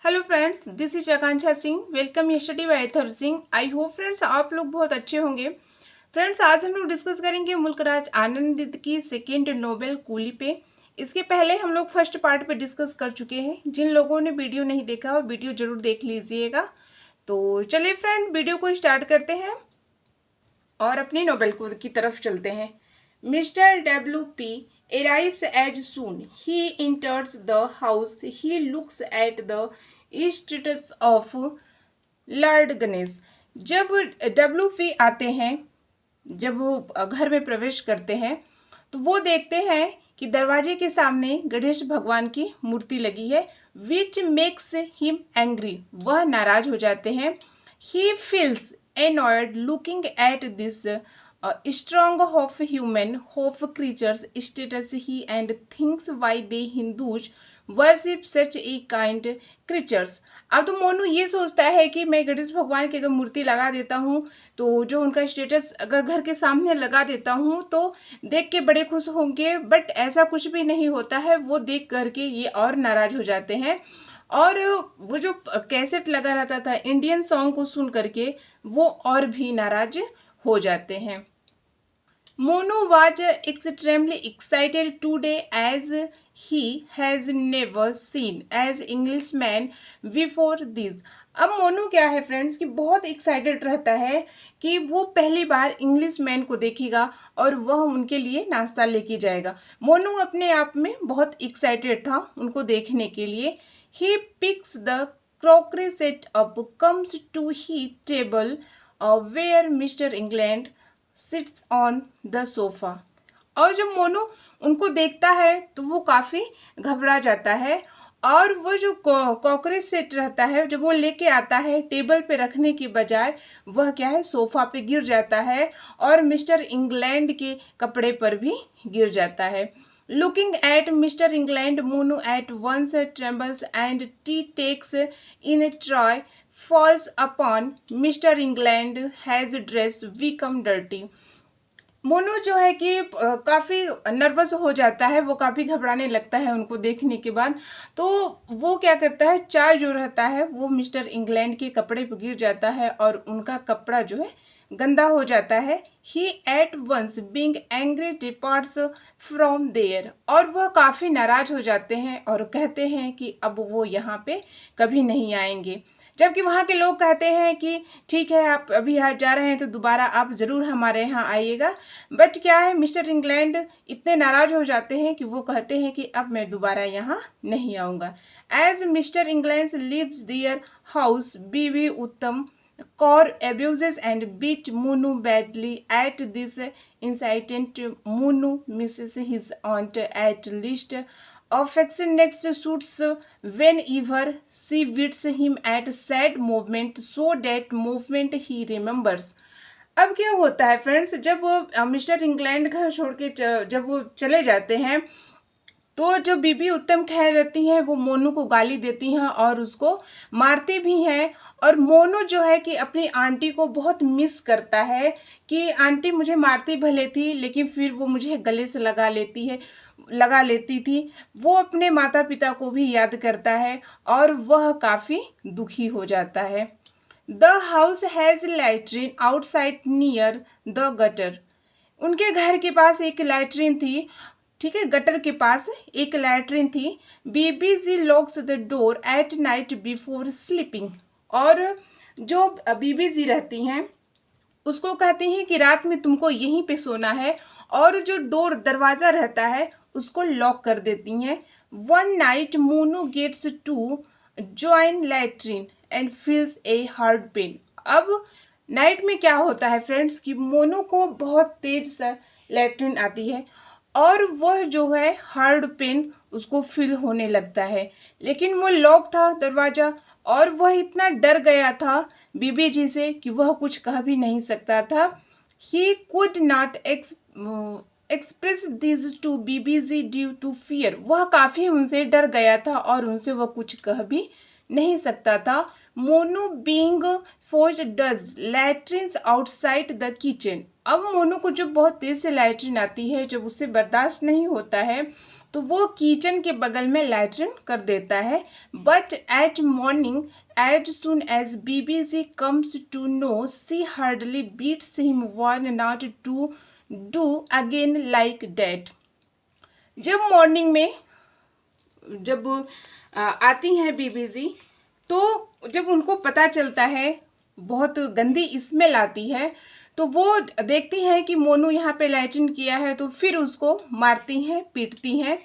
Hello friends, this is Akanksha Singh. Welcome yesterday by Athar Singh. I hope friends आप लोग बहुत अच्छे होंगे। फ्रेंड्स, आज हम लोग डिस्कस करेंगे मुल्कराज आनंद की सेकेंड नोबेल कूली पे। इसके पहले हम लोग फर्स्ट पार्ट पे डिस्कस कर चुके हैं। जिन लोगों ने वीडियो नहीं देखा वो वीडियो जरूर देख लीजिएगा। तो चलिए फ्रेंड, वीडियो को स्टार्ट करते हैं और अपनी नोबेल की तरफ चलते हैं। Mister WP arrives as soon he enters the house. He looks at the status of Lord Ganesh. जब WP आते हैं, जब वो घर में प्रवेश करते हैं तो वो देखते हैं कि दरवाजे के सामने गणेश भगवान की मूर्ति लगी है, विच मेक्स हिम एंग्री। वह नाराज हो जाते हैं। He feels annoyed looking at this strong of human of creatures status he and thinks why they Hindus worship such a kind creatures। अब तो मोनू ये सोचता है कि मैं गणेश भगवान की अगर मूर्ति लगा देता हूँ तो जो उनका स्टेटस अगर घर के सामने लगा देता हूँ तो देख के बड़े खुश होंगे, बट ऐसा कुछ भी नहीं होता है। वो देख करके ये और नाराज हो जाते हैं और वो जो कैसेट लगा रहता था इंडियन सॉन्ग को सुन करके वो और भी नाराज हो जाते हैं। Monu was extremely excited today as he has never seen as Englishman before this। अब मोनू क्या है फ्रेंड्स कि बहुत एक्साइटेड रहता है कि वो पहली बार इंग्लिश मैन को देखेगा और वह उनके लिए नाश्ता लेके जाएगा। मोनू अपने आप में बहुत एक्साइटेड था उनको देखने के लिए। He picks the crockery set up, comes to his table where Mr. England sits on the sofa। और जब मोनू उनको देखता है तो वो काफ़ी घबरा जाता है और वो जो क्रॉकरी सेट रहता है जब वो लेके आता है टेबल पे रखने की बजाय वह क्या है सोफ़ा पे गिर जाता है और मिस्टर इंग्लैंड के कपड़े पर भी गिर जाता है। Looking at Mr. England, Monu at once trembles and tea takes in a tray falls upon Mr. England has dress become dirty। Monu जो है कि काफ़ी नर्वस हो जाता है, वो काफ़ी घबराने लगता है उनको देखने के बाद। तो वो क्या करता है, चाय जो रहता है वो मिस्टर इंग्लैंड के कपड़े पर गिर जाता है और उनका कपड़ा जो है गंदा हो जाता है। He at once being angry departs from there. और वह काफ़ी नाराज हो जाते हैं और कहते हैं कि अब वो यहाँ पे कभी नहीं आएंगे। जबकि वहाँ के लोग कहते हैं कि ठीक है, आप अभी यहाँ जा रहे हैं तो दोबारा आप ज़रूर हमारे यहाँ आइएगा। बट क्या है, मिस्टर इंग्लैंड इतने नाराज हो जाते हैं कि वो कहते हैं कि अब मैं दोबारा यहाँ नहीं आऊँगा। एज मिस्टर इंग्लैंड लिव्स दियर हाउस, बीवी उत्तम Kaur abuses and beats Monu badly. At this incident, Monu misses his aunt at least. Affection next shoots whenever she beats him at sad moment, so that movement he remembers। अब क्या होता है friends, जब mister England घर छोड़ के जब वो चले जाते हैं तो जो बीबी उत्तम खैर रहती हैं वो मोनू को गाली देती हैं और उसको मारती भी हैं। और मोनू जो है कि अपनी आंटी को बहुत मिस करता है कि आंटी मुझे मारती भले थी लेकिन फिर वो मुझे गले से लगा लेती थी। वो अपने माता पिता को भी याद करता है और वह काफ़ी दुखी हो जाता है। The house has latrine outside near the gutter. उनके घर के पास एक लैट्रिन थी, ठीक है, गटर के पास एक लैट्रिन थी। बीबी locks the door at night before sleeping. और जो बीबी जी रहती हैं उसको कहती हैं कि रात में तुमको यहीं पे सोना है और जो डोर दरवाज़ा रहता है उसको लॉक कर देती हैं। One night Monu gets to join latrine and feels a hard pain. अब नाइट में क्या होता है फ्रेंड्स कि मोनू को बहुत तेज सा लैट्रिन आती है और वह जो है हार्ड पेन उसको फील होने लगता है, लेकिन वो लॉक था दरवाज़ा और वह इतना डर गया था बीबी जी से कि वह कुछ कह भी नहीं सकता था। He could not express this to Bibi ji due to fear. वह काफ़ी उनसे डर गया था और उनसे वह कुछ कह भी नहीं सकता था। Monu being forced does latrines outside the kitchen. अब मोनू को जब बहुत तेज़ से लैट्रिन आती है, जब उससे बर्दाश्त नहीं होता है तो वो किचन के बगल में लैट्रिन कर देता है। But at morning as soon as Bibiji comes to know she hardly beats him warn not to do again like that. जब मॉर्निंग में जब आती हैं बीबीजी, तो जब उनको पता चलता है बहुत गंदी स्मेल आती है, तो वो देखती हैं कि मोनू यहाँ पे लैट्रिन किया है, तो फिर उसको मारती हैं, पीटती हैं।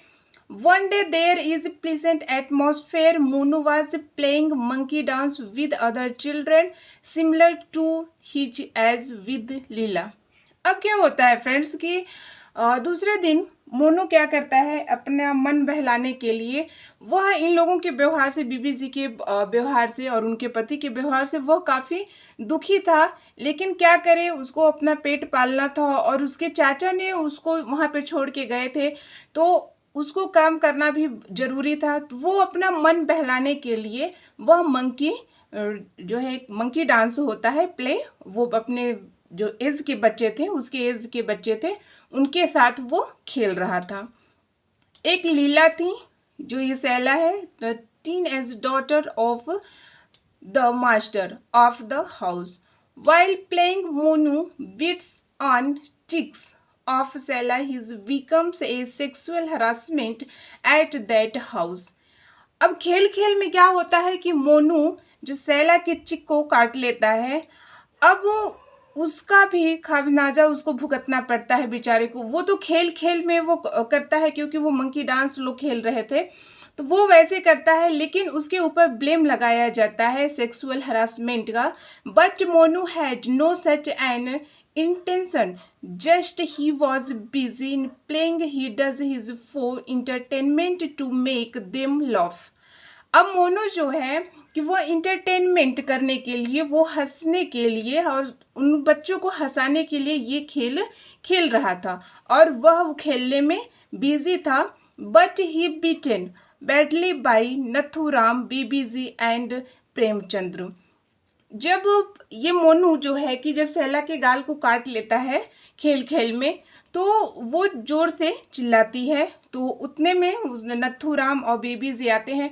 One day there is pleasant atmosphere. Munoo was playing monkey dance with other children similar to his age with Leela. अब क्या होता है फ्रेंड्स कि दूसरे दिन मोनू क्या करता है, अपना मन बहलाने के लिए वह इन लोगों के व्यवहार से, बीबी जी के व्यवहार से और उनके पति के व्यवहार से वह काफ़ी दुखी था। लेकिन क्या करे, उसको अपना पेट पालना था और उसके चाचा ने उसको वहाँ पे छोड़ के गए थे, तो उसको काम करना भी ज़रूरी था। तो वो अपना मन बहलाने के लिए वह मंकी जो है मंकी डांस होता है प्ले, वो अपने जो एज के बच्चे थे, उसके एज के बच्चे थे, उनके साथ वो खेल रहा था। एक लीला थी जो ये सैला है, the teenage daughter of the master of the house. While playing Monu beats on cheeks of Sela, his becomes a sexual harassment at that house। अब खेल खेल में क्या होता है कि मोनू जो सैला के चिक को काट लेता है, अब उसका भी खामियाजा उसको भुगतना पड़ता है बेचारे को। वो तो खेल खेल में वो करता है, क्योंकि वो मंकी डांस लोग खेल रहे थे तो वो वैसे करता है, लेकिन उसके ऊपर ब्लेम लगाया जाता है सेक्सुअल हरासमेंट का। But Monu had no such an intention, just he was busy in playing. He does his for entertainment to make them laugh। अब मोनू जो है कि वो इंटरटेनमेंट करने के लिए, वो हंसने के लिए और उन बच्चों को हंसाने के लिए ये खेल खेल रहा था और वह खेलने में बिजी था। But he beaten badly by Nathuram, Bibiji and Premchandra. जब ये मोनू जो है कि जब सैला के गाल को काट लेता है खेल खेल में, तो वो ज़ोर से चिल्लाती है, तो उतने में नथुराम और बेबी जी आते हैं।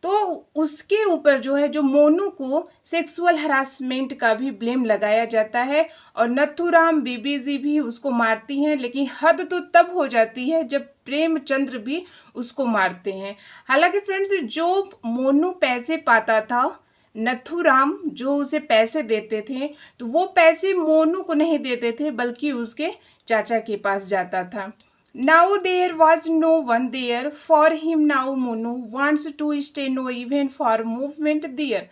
तो उसके ऊपर जो है, जो मोनू को सेक्सुअल हरासमेंट का भी ब्लेम लगाया जाता है और नथुराम, बेबी जी भी उसको मारती हैं। लेकिन हद तो तब हो जाती है जब प्रेमचंद्र भी उसको मारते हैं। हालांकि फ्रेंड्स, जो मोनू पैसे पाता था, नथुराम जो उसे पैसे देते थे, तो वो पैसे मोनू को नहीं देते थे बल्कि उसके चाचा के पास जाता था। Now there was no one there for him. Now Monu wants to stay, no even for movement there.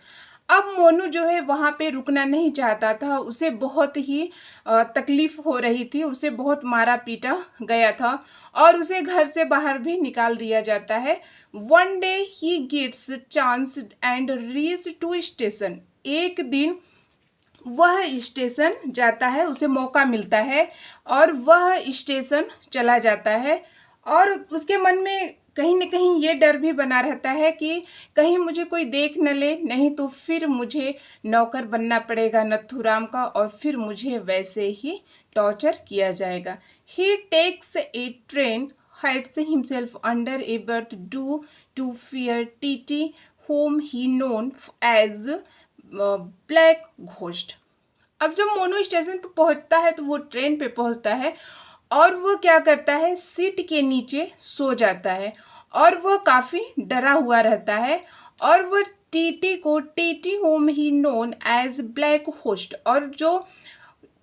अब मोनू जो है वहाँ पे रुकना नहीं चाहता था, उसे बहुत ही तकलीफ हो रही थी, उसे बहुत मारा पीटा गया था और उसे घर से बाहर भी निकाल दिया जाता है। One day he gets chance and reach to station. एक दिन वह स्टेशन जाता है, उसे मौका मिलता है और वह स्टेशन चला जाता है और उसके मन में कहीं न कहीं ये डर भी बना रहता है कि कहीं मुझे कोई देख न ले, नहीं तो फिर मुझे नौकर बनना पड़ेगा नथुराम का और फिर मुझे वैसे ही टॉर्चर किया जाएगा। ही takes a train, hides himself under a berth due to fear TT, whom he known as Black Ghost। अब जब मोनू स्टेशन पे पहुंचता है तो वो ट्रेन पे पहुंचता है और वो क्या करता है, सीट के नीचे सो जाता है और वो काफ़ी डरा हुआ रहता है और वो टीटी को, टीटी होम ही नोन एज ब्लैक घोस्ट, और जो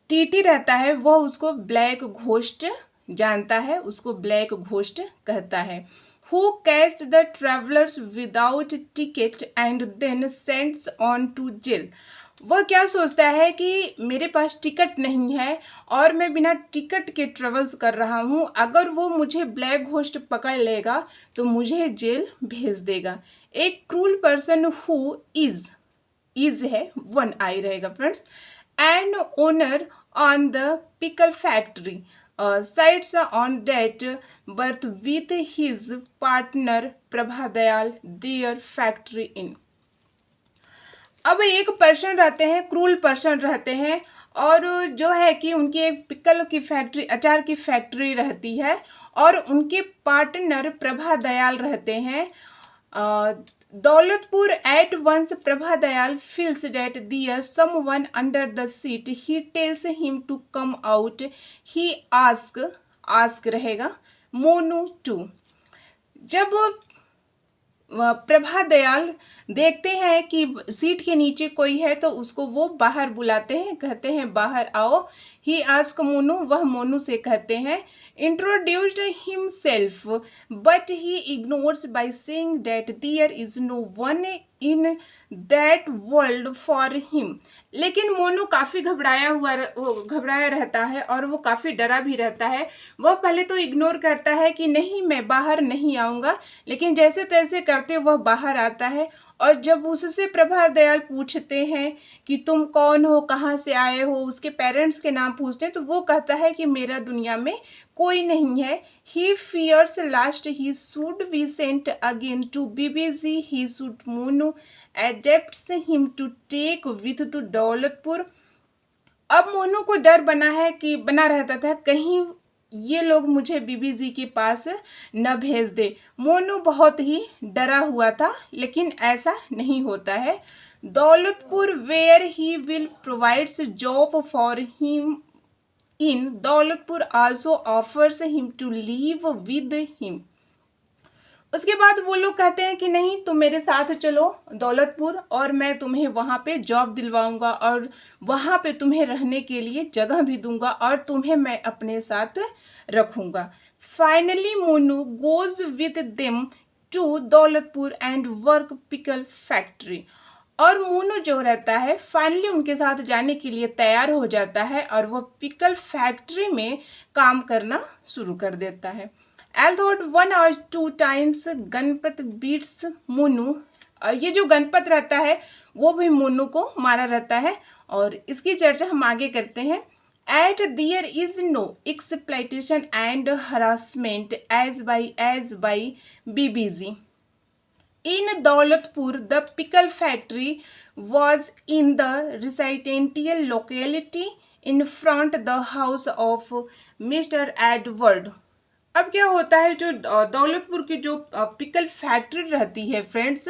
टीटी रहता है वह उसको ब्लैक घोस्ट जानता है, उसको ब्लैक घोस्ट कहता है। Who catch the travelers without ticket and then sends on to jail। वह क्या सोचता है कि मेरे पास टिकट नहीं है और मैं बिना टिकट के ट्रेवल्स कर रहा हूँ, अगर वो मुझे ब्लैक घोस्ट पकड़ लेगा तो मुझे जेल भेज देगा। एक क्रूल पर्सन हु इज है, वन आई रहेगा friends, and owner on the pickle factory sites on that berth with his partner Prabha Dayal, their factory in। अब एक पर्सन रहते हैं, क्रूल पर्सन रहते हैं और जो है कि उनकी एक पिकल की फैक्ट्री, अचार की फैक्ट्री रहती है, और उनके पार्टनर प्रभा दयाल रहते हैं। Daulatpur at once Prabha Dayal feels that there's someone under the seat. He tells him to come out. He ask रहेगा मोनू टू। जब प्रभा दयाल देखते हैं कि सीट के नीचे कोई है तो उसको वो बाहर बुलाते हैं, कहते हैं बाहर आओ। ही आस्क मोनू, वह मोनू से कहते हैं introduced himself but he ignores by saying that there is no one in that world for him. लेकिन मोनू काफ़ी घबराया रहता है और वो काफ़ी डरा भी रहता है। वह पहले तो इग्नोर करता है कि नहीं मैं बाहर नहीं आऊँगा, लेकिन जैसे तैसे करते वह बाहर आता है। और जब उससे प्रभा दयाल पूछते हैं कि तुम कौन हो, कहाँ से आए हो, उसके पेरेंट्स के नाम पूछते हैं, तो वो कहता है कि मेरा दुनिया में कोई नहीं है। He fears last he should be sent again to Bibiji. He should Munoo adapts him to take with to Daulatpur. अब मोनू को डर बना रहता था कहीं ये लोग मुझे बीबीजी के पास न भेज दे। मोनू बहुत ही डरा हुआ था, लेकिन ऐसा नहीं होता है। Daulatpur where he will provides job for him in Daulatpur also offers him to leave with him. उसके बाद वो लोग कहते हैं कि नहीं तुम मेरे साथ चलो दौलतपुर, और मैं तुम्हें वहाँ पे जॉब दिलवाऊंगा और वहाँ पे तुम्हें रहने के लिए जगह भी दूंगा और तुम्हें मैं अपने साथ रखूंगा। Finally Monu goes with them to Daulatpur and work pickle factory. और मोनू जो रहता है फाइनली उनके साथ जाने के लिए तैयार हो जाता है और वह पिकल फैक्ट्री में काम करना शुरू कर देता है। Although 1 or 2 times Ganpat beats Monu, ये जो गणपत रहता है वो भी मोनू को मारा रहता है, और इसकी चर्चा हम आगे करते हैं। At there is no exploitation and harassment as by BBG. In Daulatpur, the pickle factory was in the residential locality in front the house of Mr. Edward. अब क्या होता है, जो दौलतपुर की जो पिकल फैक्ट्री रहती है फ्रेंड्स,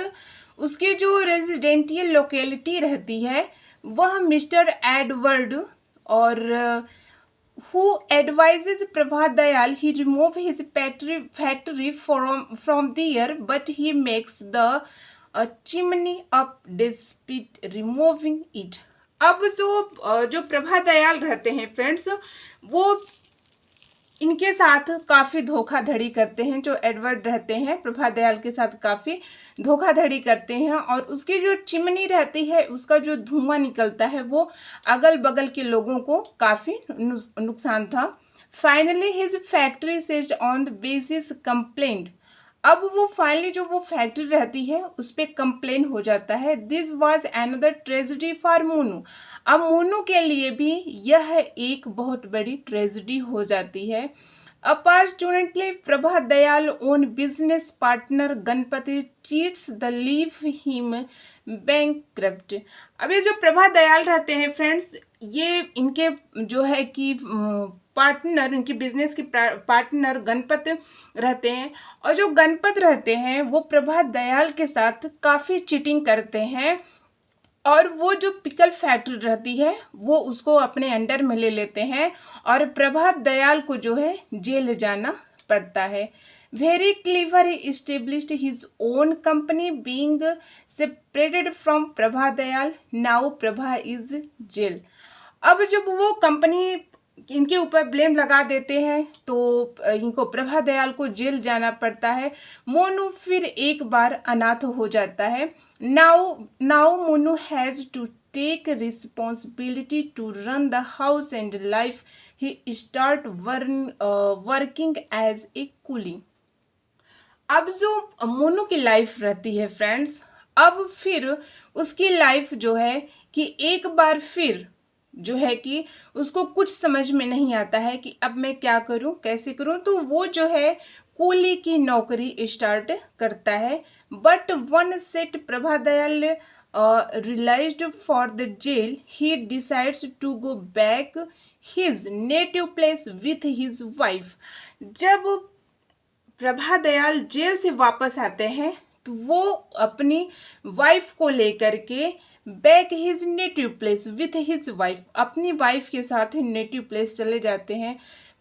उसकी जो रेजिडेंशियल लोकेलिटी रहती है वह मिस्टर एडवर्ड, और who advises Prabha Dayal he remove his factory from there but he makes the chimney up despite removing it. अब जो प्रभा दयाल रहते हैं फ्रेंड्स, वो इनके साथ काफ़ी धोखाधड़ी करते हैं। जो एडवर्ड रहते हैं प्रभा दयाल के साथ काफ़ी धोखाधड़ी करते हैं, और उसकी जो चिमनी रहती है उसका जो धुआं निकलता है वो अगल बगल के लोगों को काफ़ी नुकसान था। Finally his factory seized on the basis complaint. अब वो फाइनली जो वो फैक्ट्री रहती है उस पर कंप्लेन हो जाता है। This was another tragedy for Monu. अब मोनू के लिए भी यह एक बहुत बड़ी ट्रेजिडी हो जाती है। Opportunately Prabha Dayal own business partner Ganpati treats the leave him bankrupt. अब ये जो प्रभा दयाल रहते हैं फ्रेंड्स, ये इनके जो है कि पार्टनर, इनकी बिजनेस की पार्टनर गणपत रहते हैं, और जो गणपत रहते हैं वो प्रभा दयाल के साथ काफ़ी चीटिंग करते हैं, और वो जो पिकल फैक्ट्री रहती है वो उसको अपने अंडर में ले लेते हैं, और प्रभा दयाल को जो है जेल जाना पड़ता है। Very clever he established his own company being separated from Prabha Dayal. Now Prabha is jail. अब जब वो कंपनी इनके ऊपर ब्लेम लगा देते हैं तो इनको प्रभा दयाल को जेल जाना पड़ता है। मोनू फिर एक बार अनाथ हो जाता है। Now Monu has to take responsibility to run the house and life. He start working as a coolie. अब जो मोनू की लाइफ रहती है फ्रेंड्स, अब फिर उसकी लाइफ जो है कि एक बार फिर जो है कि उसको कुछ समझ में नहीं आता है कि अब मैं क्या करूं, कैसे करूं, तो वो जो है कूली की नौकरी स्टार्ट करता है। But one set Prabha Dayal released for the jail, he decides to go back his native place with his wife. जब प्रभा दयाल जेल से वापस आते हैं तो वो अपनी वाइफ को लेकर के back his native place with his wife, अपनी वाइफ के साथ नेटिव प्लेस चले जाते हैं।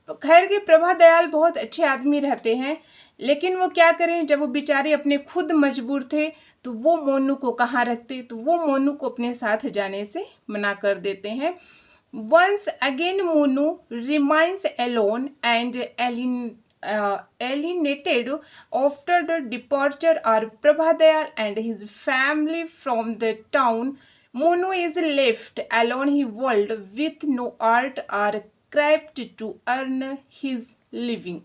खैर के प्रभा दयाल बहुत अच्छे आदमी रहते हैं, लेकिन वो क्या करें, जब वो बेचारे अपने खुद मजबूर थे तो वो मोनू को कहाँ रखते, तो वो मोनू को अपने साथ जाने से मना कर देते हैं। Once again Munoo remains alone and alienated after the departure are Prabhadayal and his family from the town. Monu is left alone in world with no art or craft to earn his living.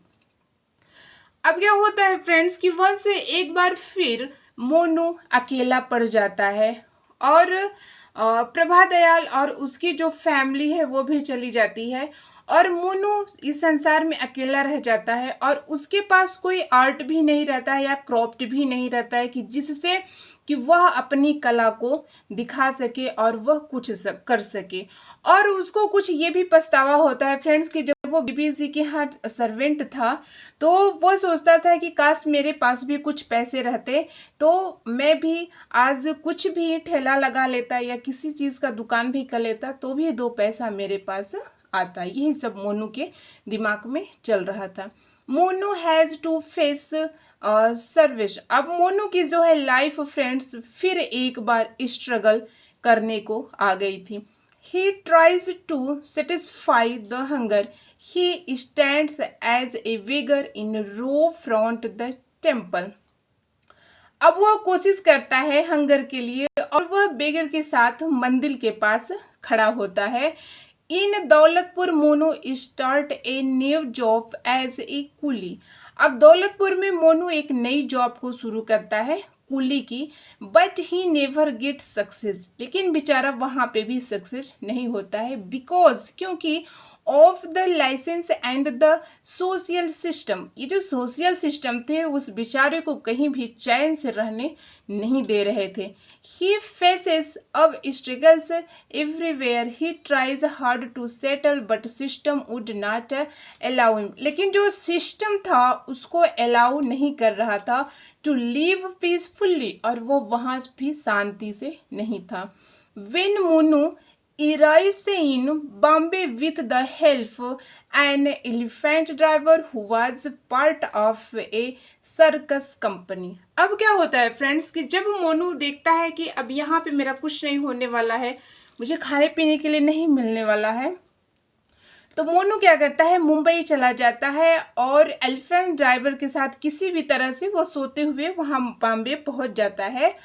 अब क्या होता है friends कि once एक बार फिर मोनू अकेला पड़ जाता है और प्रभा दयाल और उसकी जो फैमिली है वो भी चली जाती है और मोनू इस संसार में अकेला रह जाता है और उसके पास कोई आर्ट भी नहीं रहता है या क्राफ्ट भी नहीं रहता है कि जिससे कि वह अपनी कला को दिखा सके और वह कुछ कर सके। और उसको कुछ ये भी पछतावा होता है फ्रेंड्स कि जब वो बीबीसी के यहाँ सर्वेंट था तो वो सोचता था कि काश मेरे पास भी कुछ पैसे रहते तो मैं भी आज कुछ भी ठेला लगा लेता या किसी चीज़ का दुकान भी कर लेता तो भी 2 पैसा मेरे पास आता। यही सब मोनू के दिमाग में चल रहा था। Monu has to face service. अब मोनू की जो है लाइफ फ्रेंड्स फिर एक बार स्ट्रगल करने को आ गई थी। He tries to satisfy the hunger, he stands as a beggar in row front the temple. अब वह कोशिश करता है हंगर के लिए और वह बेगर के साथ मंदिर के पास खड़ा होता है। In Daulatpur Munoo start a new job as a coolie. अब दौलतपुर में मोनू एक नई जॉब को शुरू करता है कूली की, but he never get success. लेकिन बेचारा वहाँ पे भी सक्सेस नहीं होता है बिकॉज क्योंकि of the license and the social system. ये जो सोशल सिस्टम थे उस बेचारे को कहीं भी चैन से रहने नहीं दे रहे थे। ही फेसेस अब struggles everywhere, he tries hard to settle but system would not allow him. लेकिन जो सिस्टम था उसको अलाउ नहीं कर रहा था टू लिव पीसफुल्ली, और वो वहाँ भी शांति से नहीं था। When Monu arrives in Bombay with the help an elephant driver who was part of a circus company. अब क्या होता है फ्रेंड्स कि जब मोनू देखता है कि अब यहाँ पे मेरा कुछ नहीं होने वाला है, मुझे खाने पीने के लिए नहीं मिलने वाला है, तो मोनू क्या करता है, मुंबई चला जाता है और एलिफेंट ड्राइवर के साथ किसी भी तरह से वो सोते हुए वहाँ बॉम्बे पहुँच जाता है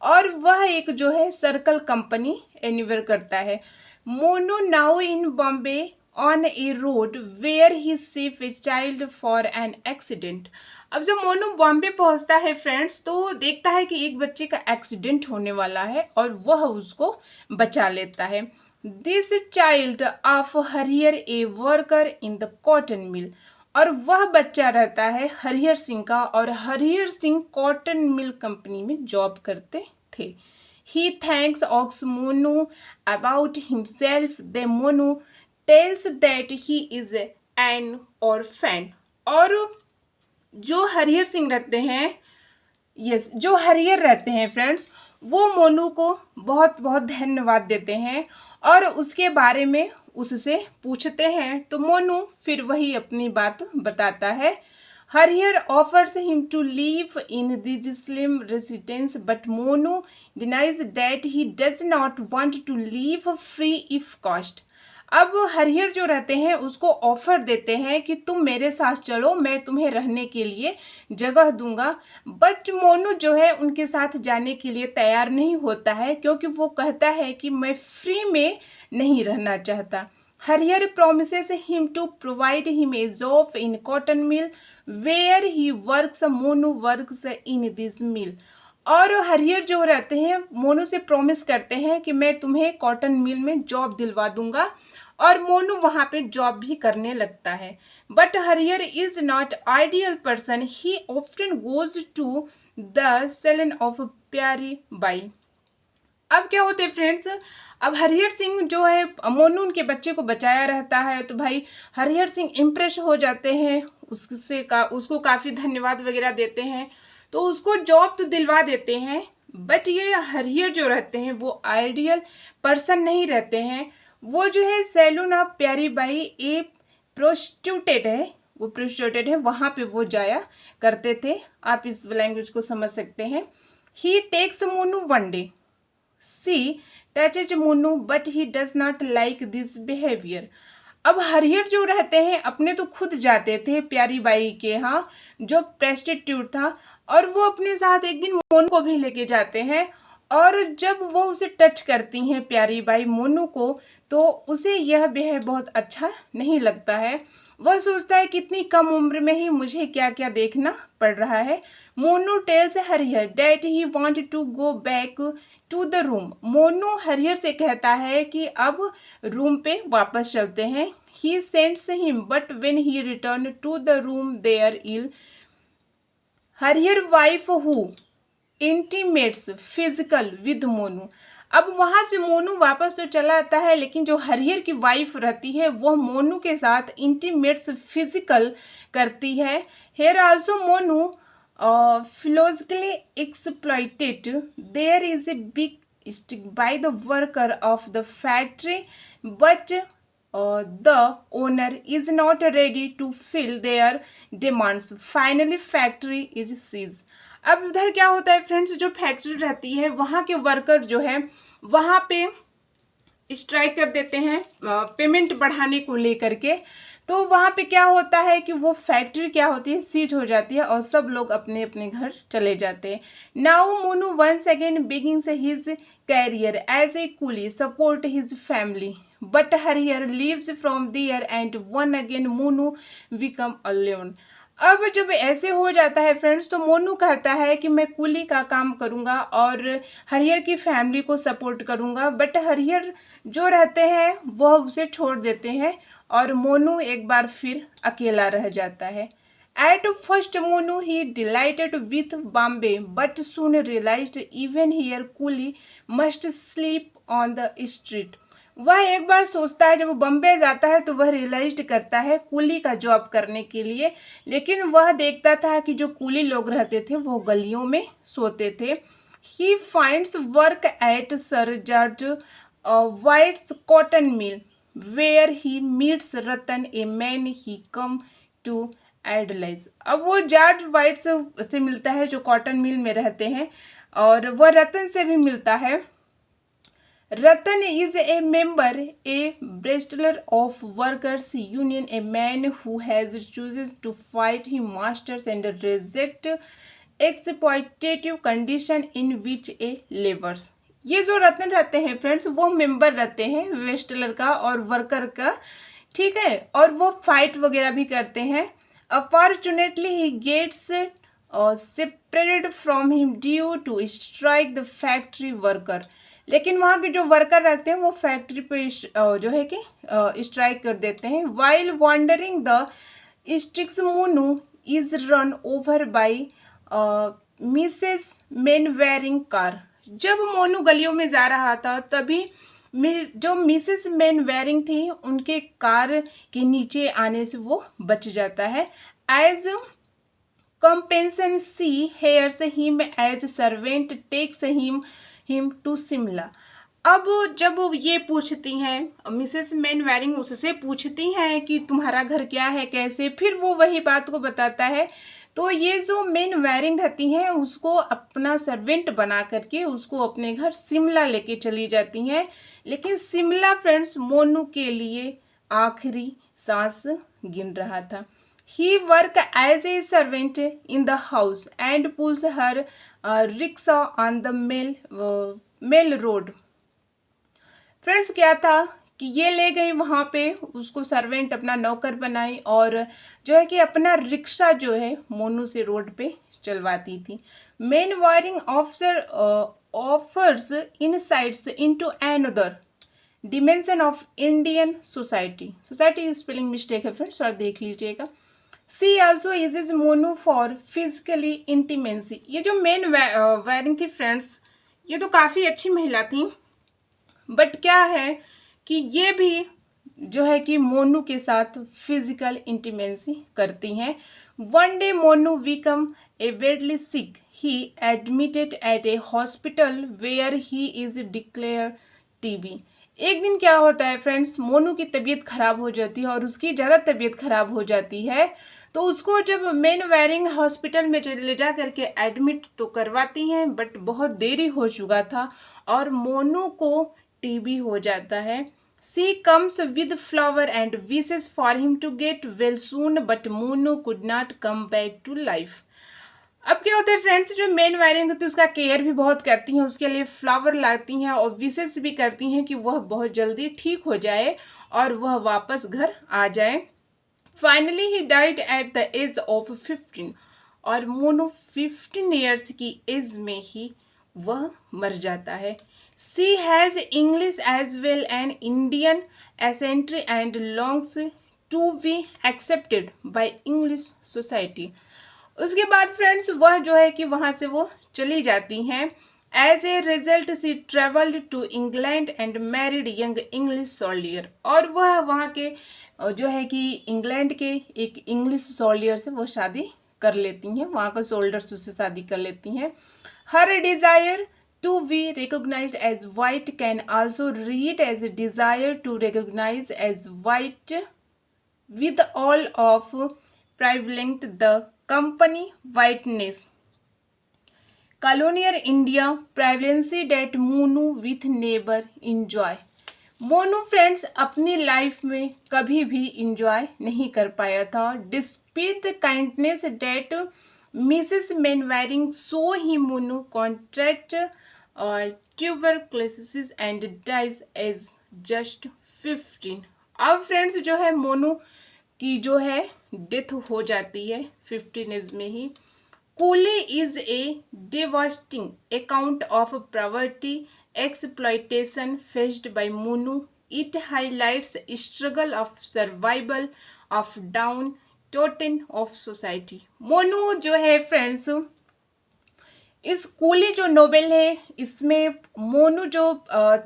और वह एक जो है सर्कल कंपनी एनिवर करता है। Monu now in Bombay on a road where he save a child for an accident. अब जब मोनू बॉम्बे पहुंचता है फ्रेंड्स तो देखता है कि एक बच्चे का एक्सीडेंट होने वाला है और वह उसको बचा लेता है। This child of Harihar a worker in the cotton mill, और वह बच्चा रहता है हरिहर सिंह का और Harihar Singh cotton mill company में जॉब करते थे। He thanks asks Munoo about himself, they Munoo tells that he is an orphan. और जो हरिहर सिंह रहते हैं, जो हरिहर रहते हैं फ्रेंड्स, वो मोनू को बहुत बहुत धन्यवाद देते हैं और उसके बारे में उससे पूछते हैं। तो मोनू फिर वही अपनी बात बताता है। Harihar offers him to live in this slim residence but Monu denies that he does not want to live free if cost. अब हरिहर जो रहते हैं उसको ऑफर देते हैं कि तुम मेरे साथ चलो, मैं तुम्हें रहने के लिए जगह दूंगा, बट मोनू जो है उनके साथ जाने के लिए तैयार नहीं होता है क्योंकि वो कहता है कि मैं फ्री में नहीं रहना चाहता। Harihar promises him to provide him a job in cotton mill where he works, Monu works in this mill। और हरिहर जो रहते हैं मोनू से प्रॉमिस करते हैं कि मैं तुम्हें कॉटन मिल में जॉब दिलवा दूंगा, और मोनू वहाँ पे जॉब भी करने लगता है। But Harihar is not ideal person, he often goes to the saloon of Pyari Bai. अब क्या होते हैं फ्रेंड्स, अब हरिहर सिंह जो है मोनू उनके बच्चे को बचाया रहता है, तो भाई हरिहर सिंह इम्प्रेस हो जाते हैं उसको काफ़ी धन्यवाद वगैरह देते हैं, तो उसको जॉब तो दिलवा देते हैं। बट ये हरिहर जो रहते हैं वो आइडियल पर्सन नहीं रहते हैं। वो जो है सैलून ऑफ प्यारी बाई ए प्रोस्टिट्यूटेड है, वो प्रोस्टिट्यूटेड है, वहाँ पे वो जाया करते थे। आप इस लैंग्वेज को समझ सकते हैं। He takes Munoo one day, she touches Munoo but he does not like this behaviour. अब हरिहर जो रहते हैं अपने तो खुद जाते थे प्यारी बाई के यहाँ जो प्रेस्टिट्यूट था, और वो अपने साथ एक दिन मोनू को भी लेके जाते हैं, और जब वो उसे टच करती हैं प्यारी बाई मोनू को, तो उसे यह बेहद बहुत अच्छा नहीं लगता है। वह सोचता है कि इतनी कम उम्र में ही मुझे क्या क्या देखना पड़ रहा है। Monu tells Harihar that he want to go back to the room. Monu Harihar से कहता है कि अब रूम पे वापस चलते हैं। He sends him but when he return to the room there ill Harihar wife who intimates physical with Monu. अब वहाँ से मोनू वापस तो चला आता है, लेकिन जो हरिहर की वाइफ रहती है वह मोनू के साथ इंटीमेट्स फिजिकल करती है। Here also Munoo physically exploited. There is a big strike by the worker of the factory but the owner is not ready to fill their demands. Finally factory is seized. अब उधर क्या होता है friends, जो factory रहती है वहाँ के वर्कर जो है वहाँ पे स्ट्राइक कर देते हैं पेमेंट बढ़ाने को लेकर के। तो वहाँ पे क्या होता है कि वो फैक्ट्री क्या होती है, सीज हो जाती है, और सब लोग अपने अपने घर चले जाते हैं। Now Monu once again begins his career as a coolie support his family but Harihar leaves from there and one again Monu become alone. अब जब ऐसे हो जाता है फ्रेंड्स, तो मोनू कहता है कि मैं कूली का काम करूंगा और हरिहर की फैमिली को सपोर्ट करूंगा, बट हरिहर जो रहते हैं वह उसे छोड़ देते हैं और मोनू एक बार फिर अकेला रह जाता है। At first Monu he delighted with Bombay but soon realized even here Coolie must sleep on the street. वह एक बार सोचता है, जब वो बम्बे जाता है तो वह रियलाइज करता है कूली का जॉब करने के लिए, लेकिन वह देखता था कि जो कूली लोग रहते थे वो गलियों में सोते थे। He finds work at sir George White's cotton mill where he meets Ratan a man he come to idealize. अब वो जॉर्ज वाइट से मिलता है जो कॉटन मिल में रहते हैं, और वह रतन से भी मिलता है। रतन is a member, a bristler of workers union, a man who has chooses to fight his masters and reject exploitative condition in which a labors. ये जो रतन रहते हैं फ्रेंड्स वो मेंबर रहते हैं ब्रिस्टलर का और वर्कर का, ठीक है, और वो फाइट वगैरह भी करते हैं। Fortunately he gets separated from him due to strike the factory worker. लेकिन वहाँ के जो वर्कर रहते हैं वो फैक्ट्री पे जो है कि स्ट्राइक कर देते हैं। While wandering the streets Munoo is run over by Mrs Mainwaring car. जब मोनू गलियों में जा रहा था तभी जो मिसेस मेनवेरिंग थी उनके कार के नीचे आने से वो बच जाता है। As compensation she hires him as servant takes him to Shimla. अब जब ये पूछती हैं मिसेस मेनवेरिंग उससे पूछती हैं कि तुम्हारा घर क्या है कैसे, फिर वो वही बात को बताता है। तो ये जो मेनवेरिंग रहती हैं उसको अपना सर्वेंट बना करके उसको अपने घर शिमला लेके चली जाती हैं, लेकिन शिमला फ्रेंड्स मोनू के लिए आखिरी सांस गिन रहा था। He work as a servant in the house and pulls her rickshaw on the mail road. Friends क्या था कि ये ले गई वहाँ पे, उसको सर्वेंट अपना नौकर बनाई और जो है कि अपना रिक्शा जो है मोनू से रोड पे चलवाती थी। Mainwaring officer offers insights into another dimension of Indian society. Society spelling mistake है फ्रेंड्स, और देख लीजिएगा। She also uses Munoo for physically intimacy. ये जो मेन वायरिंग थी फ्रेंड्स ये तो काफ़ी अच्छी महिला थी, बट क्या है कि ये भी जो है कि मोनू के साथ फिजिकल इंटीमेसी करती हैं। One day Munoo become a badly sick, he admitted at a hospital where he is declare TB. एक दिन क्या होता है फ्रेंड्स, मोनू की तबीयत खराब हो जाती है और उसकी ज़्यादा तबीयत खराब हो जाती है, तो उसको जब मेन वेरिंग हॉस्पिटल में ले जा करके एडमिट तो करवाती हैं, बट बहुत देरी हो चुका था और मोनू को टीबी हो जाता है। She comes with flower and wishes for him to get well soon, but Munoo could not come back to life. अब क्या होता है फ्रेंड्स, जो मेन वायरिंग होती है उसका केयर भी बहुत करती हैं, उसके लिए फ्लावर लाती हैं और विशेष भी करती हैं कि वह बहुत जल्दी ठीक हो जाए और वह वापस घर आ जाए। Finally he died at the age of 15, और मोनू 15 ईयर्स की एज में ही वह मर जाता है। She has English as well and Indian ancestry and longs to be accepted by English society. उसके बाद फ्रेंड्स वह जो है कि वहाँ से वो चली जाती हैं। As a result she travelled to England and married young English soldier, और वह वहाँ के जो है कि इंग्लैंड के एक इंग्लिश सोल्डियर से वो शादी कर लेती हैं, वहाँ का सोल्डर्स उससे शादी कर लेती हैं। Her desire to be recognized as white can also read as desire to recognize as white with all of prevalent the company whiteness. Colonial India prevalency that Munoo with neighbor enjoy. Munoo friends अपनी life में कभी भी enjoy नहीं कर पाया था। Despite the kindness that Mrs Mainwaring so he Munoo contract tuberculosis and dies as just 15। अब friends जो है मोनू की जो है डेथ हो जाती है 15 एज में ही। Coolie is a devastating account of poverty exploitation faced by Munoo. It highlights struggle of survival of downtrodden of society. Munoo जो है फ्रेंड्स, इस कूली जो नोवेल है इसमें मोनू जो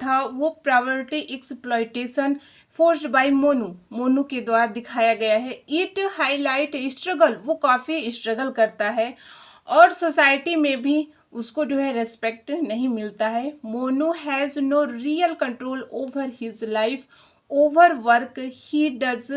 था वो poverty exploitation forced by Monu के द्वारा दिखाया गया है। इट हाईलाइट स्ट्रगल, वो काफ़ी स्ट्रगल करता है और सोसाइटी में भी उसको जो है रेस्पेक्ट नहीं मिलता है। Monu has no real control over his life, over work he does,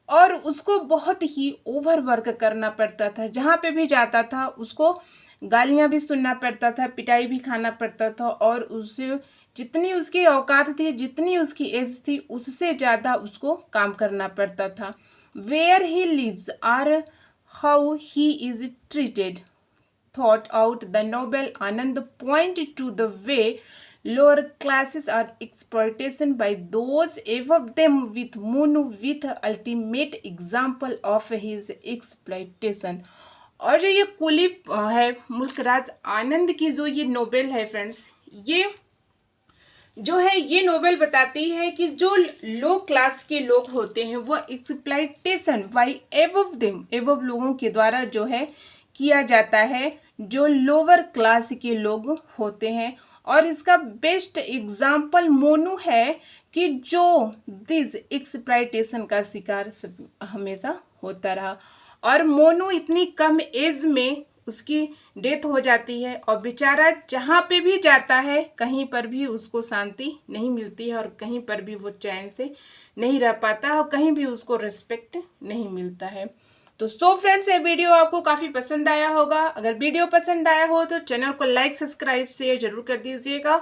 और उसको बहुत ही ओवर वर्क करना पड़ता था। जहाँ पे भी जाता था उसको गालियाँ भी सुनना पड़ता था, पिटाई भी खाना पड़ता था, और उसे जितनी उसकी औकात थी, जितनी उसकी एज थी, उससे ज़्यादा उसको काम करना पड़ता था। Where he lives are how he is treated thought out the novel Anand point to the way lower classes are exploitation by those above them, with Monu with ultimate example of his exploitation। और जो ये coolie है मुल्कराज आनंद की जो ये Nobel है friends, ये जो है ये नोबेल बताती है कि जो लो क्लास के लोग होते हैं वो exploitation bye above them, above लोगों के द्वारा जो है किया जाता है जो लोअर क्लास के लोग होते हैं। और इसका बेस्ट एग्जाम्पल मोनू है कि जो दिस एक्सप्लॉयटेशन का शिकार हमेशा होता रहा, और मोनू इतनी कम एज में उसकी डेथ हो जाती है और बेचारा जहाँ पे भी जाता है कहीं पर भी उसको शांति नहीं मिलती है और कहीं पर भी वो चैन से नहीं रह पाता और कहीं भी उसको रिस्पेक्ट नहीं मिलता है। तो फ्रेंड्स ये वीडियो आपको काफ़ी पसंद आया होगा। अगर वीडियो पसंद आया हो तो चैनल को लाइक सब्सक्राइब शेयर जरूर कर दीजिएगा।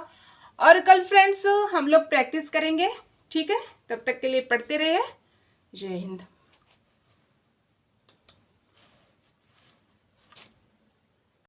और कल फ्रेंड्स हम लोग प्रैक्टिस करेंगे, ठीक है? तब तक के लिए पढ़ते रहिए। जय हिंद।